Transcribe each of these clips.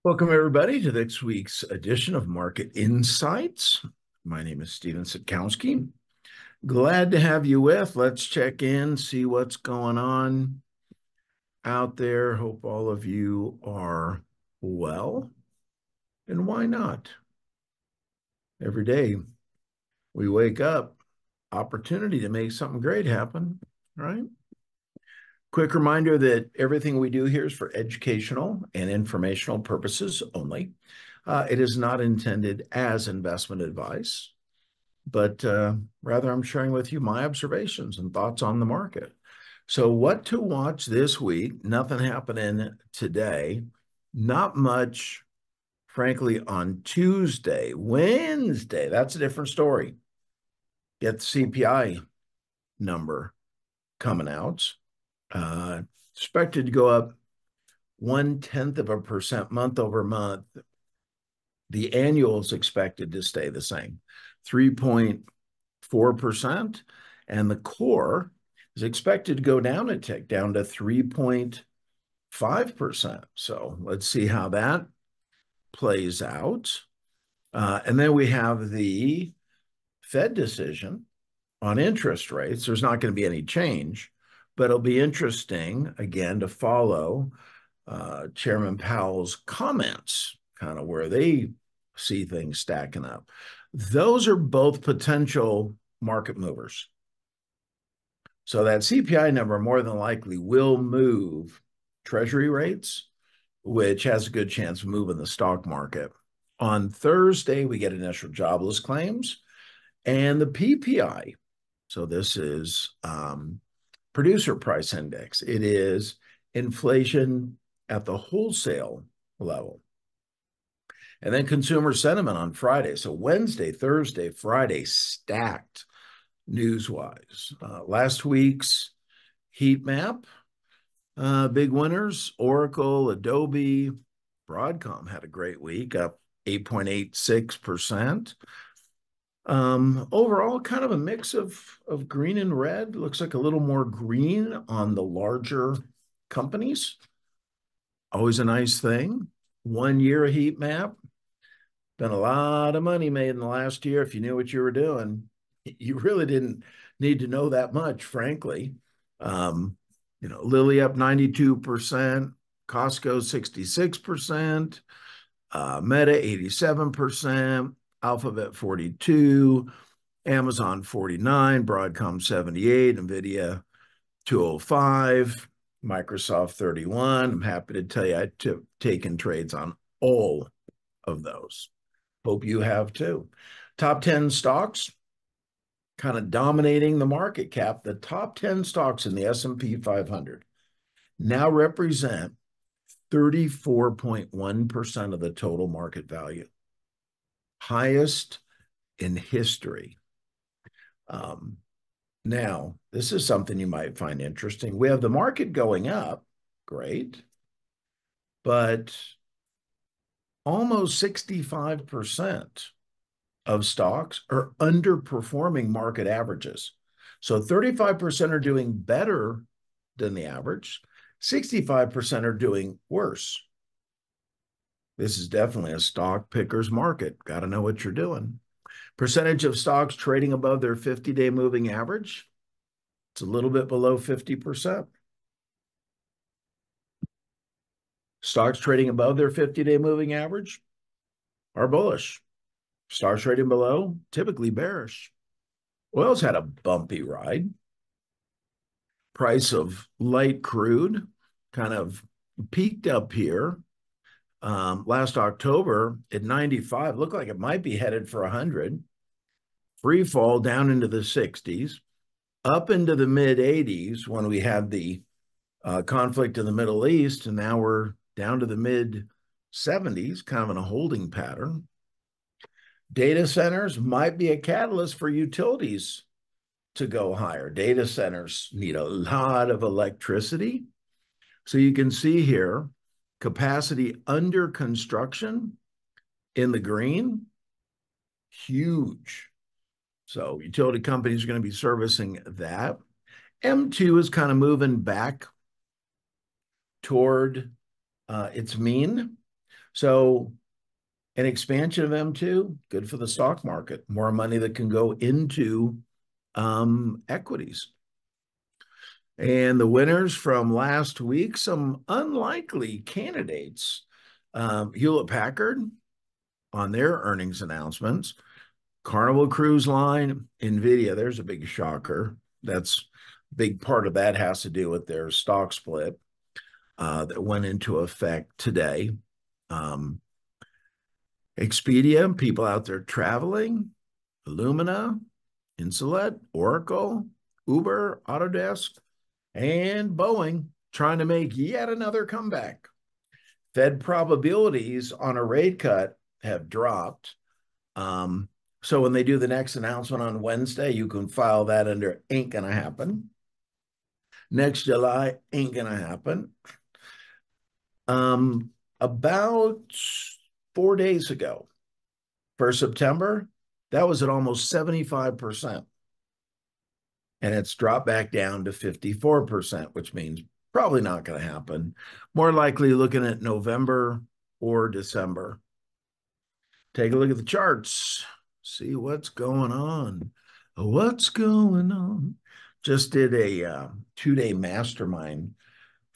Welcome, everybody, to this week's edition of Market Insights. My name is Steven Sitkowski. Glad to have you with. Let's check in, see what's going on out there. Hope all of you are well. And why not? Every day we wake up, opportunity to make something great happen, right? Quick reminder that everything we do here is for educational and informational purposes only. It is not intended as investment advice, but rather I'm sharing with you my observations and thoughts on the market. So what to watch this week? Nothing happening today. Not much, frankly, on Tuesday. Wednesday, that's a different story. Get the CPI number coming out. Expected to go up 0.1% month over month. The annual is expected to stay the same, 3.4%, and the core is expected to go down a tick, down to 3.5%. So let's see how that plays out. And then we have the Fed decision on interest rates. There's not going to be any change, but it'll be interesting, again, to follow Chairman Powell's comments, kind of where they see things stacking up. Those are both potential market movers. So that CPI number more than likely will move Treasury rates, which has a good chance of moving the stock market. On Thursday, we get initial jobless claims and the PPI. So this is producer price index. It is inflation at the wholesale level. And then consumer sentiment on Friday. So Wednesday, Thursday, Friday, stacked news-wise. Last week's heat map, big winners, Oracle, Adobe, Broadcom had a great week, up 8.86%. Overall, kind of a mix of green and red. Looks like a little more green on the larger companies. Always a nice thing. 1 year heat map. Been a lot of money made in the last year. If you knew what you were doing, you really didn't need to know that much, frankly. Lilly up 92%, Costco 66%, Meta 87%, Alphabet 42%, Amazon 49%, Broadcom 78%, NVIDIA 205%, Microsoft 31%. I'm happy to tell you I've taken trades on all of those. Hope you have too. Top 10 stocks kind of dominating the market cap. The top 10 stocks in the S&P 500 now represent 34.1% of the total market value. Highest in history. Now, this is something you might find interesting. We have the market going up, great, but almost 65% of stocks are underperforming market averages. So 35% are doing better than the average. 65% are doing worse. This is definitely a stock picker's market. Got to know what you're doing. Percentage of stocks trading above their 50-day moving average, it's a little bit below 50%. Stocks trading above their 50-day moving average are bullish. Stocks trading below, typically bearish. Oil's had a bumpy ride. Price of light crude kind of peaked up here last October at 95. Looked like it might be headed for 100. Free fall down into the 60s, up into the mid 80s when we had the conflict in the Middle East, and now we're down to the mid 70s, kind of in a holding pattern. Data centers might be a catalyst for utilities to go higher. Data centers need a lot of electricity. So you can see here, capacity under construction in the green, huge. So utility companies are going to be servicing that. M2 is kind of moving back toward its mean. So an expansion of M2, good for the stock market, more money that can go into equities. And the winners from last week, some unlikely candidates. Hewlett Packard on their earnings announcements, Carnival Cruise Line, NVIDIA, there's a big shocker. That's a big part of that has to do with their stock split that went into effect today. Expedia, people out there traveling, Illumina, Insulet, Oracle, Uber, Autodesk, and Boeing trying to make yet another comeback. Fed probabilities on a rate cut have dropped. So when they do the next announcement on Wednesday, you can file that under ain't gonna happen. Next July ain't gonna happen. About 4 days ago, for September, that was at almost 75%. And it's dropped back down to 54%, which means probably not going to happen. More likely looking at November or December. Take a look at the charts. See what's going on. What's going on? Just did a 2-day mastermind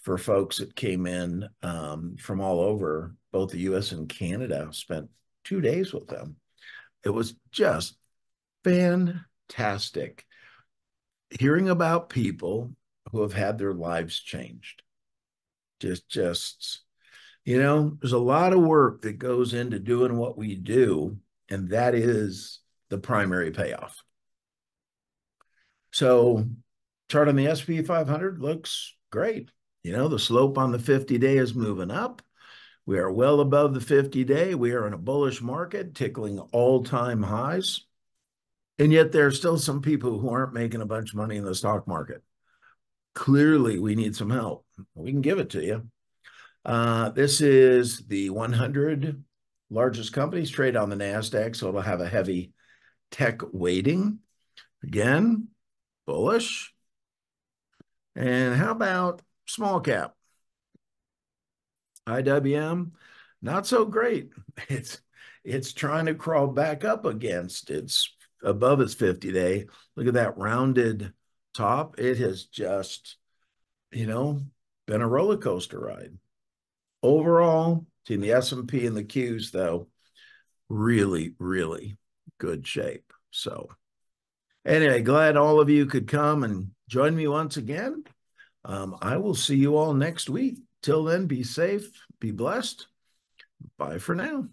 for folks that came in from all over, both the US and Canada. Spent 2 days with them. It was just fantastic hearing about people who have had their lives changed. There's a lot of work that goes into doing what we do, and that is the primary payoff. So chart on the S&P 500 looks great. The slope on the 50-day is moving up. We are well above the 50-day. We are in a bullish market, tickling all-time highs. And yet there are still some people who aren't making a bunch of money in the stock market. Clearly, we need some help. We can give it to you. This is the 100 largest companies trade on the NASDAQ, so it'll have a heavy tech weighting. Again, bullish. And how about small cap? IWM, not so great. It's trying to crawl back up against its above its 50-day. Look at that rounded top. It has just, been a roller coaster ride. Overall, between the S&P and the Qs, though, really, really good shape. So anyway, glad all of you could come and join me once again. I will see you all next week. Till then, be safe, be blessed. Bye for now.